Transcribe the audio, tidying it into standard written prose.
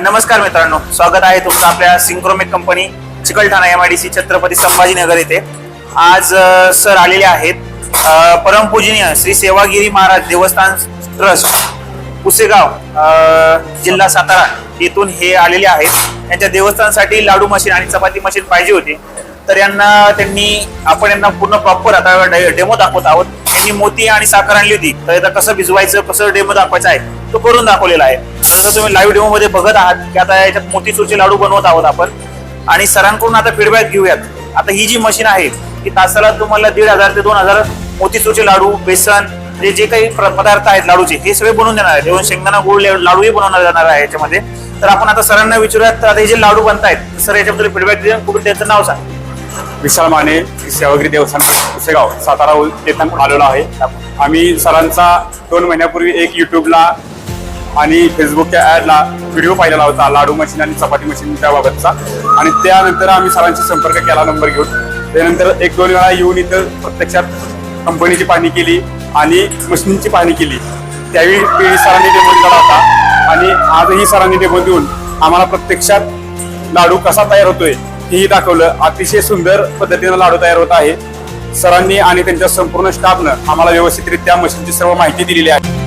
नमस्कार मित्रांनो, स्वागत आहे तुमचं आपल्या Synchromech company Chikalthana MIDC Chhatrapati Sambhajinagar येथे। आज सर आलेले आहेत परमपूजनीय श्री सेवागिरी महाराज देवस्थान ट्रस्ट पुसेगाव जिल्हा सातारा येथून हे आलेले आहेत। त्यांच्या देवस्थानासाठी लाडू मशीन आणि चपाती मशीन पाहिजे होती, तर आपण यांना पूर्ण प्रॉपर आता डेमो दाखवत आहोत। त्यांनी मोती आणि साखर आणली होती, तर आता कसं भिजवायचं, कसं डेमो दाखवायचा आहे तो करून दाखवलेला आहे। जसं तुम्ही लाईव्ह डेमो मध्ये बघत आहात की आता याच्यात मोतीचूरचे लाडू बनवत आहोत आपण, आणि सरांकडून आता फीडबॅक घेऊयात। आता ही जी मशीन आहे की तासाला तुम्हाला 1500 ते 2000 मोतीचूरचे लाडू, बेसन, जे काही पदार्थ आहेत लाडूचे हे सगळे बनवून देणार आहे। तेव्हा शेंगदाणा गुळ लाडूही बनवणार जाणार आहे याच्यामध्ये। तर आपण आता सरांना विचारूयात, तर आता हे जे लाडू बनतायत सर याच्याबद्दल फीडबॅक द्या। कुठून त्यांचं नाव सांग। विशाल माने, सेवागिरी देवस्थान पुसेगाव सातारा येथून आलेलो आहे। आम्ही सरांचा 2 महिन्यापूर्वी एक युट्यूबला आणि फेसबुकच्या ॲडला व्हिडिओ पाहिलेला होता लाडू मशीन आणि चपाती मशीनच्या बाबतचा, आणि त्यानंतर आम्ही सरांशी संपर्क केला नंबर घेऊन। त्यानंतर 1-2 वेळा येऊन इथं प्रत्यक्षात कंपनीची पाहणी केली आणि मशीनची पाहणी केली। त्यावेळी सरांनी डेमो दिला होता, आणि आजही सरांनी डेमो देऊन आम्हाला प्रत्यक्षात लाडू कसा तयार होतोय हेही दाखवलं। अतिशय सुंदर पद्धतीने लाडू तयार होत आहे। सरांनी आणि त्यांच्या संपूर्ण स्टाफनं आम्हाला व्यवस्थितरित्या मशीनची सर्व माहिती दिलेली आहे।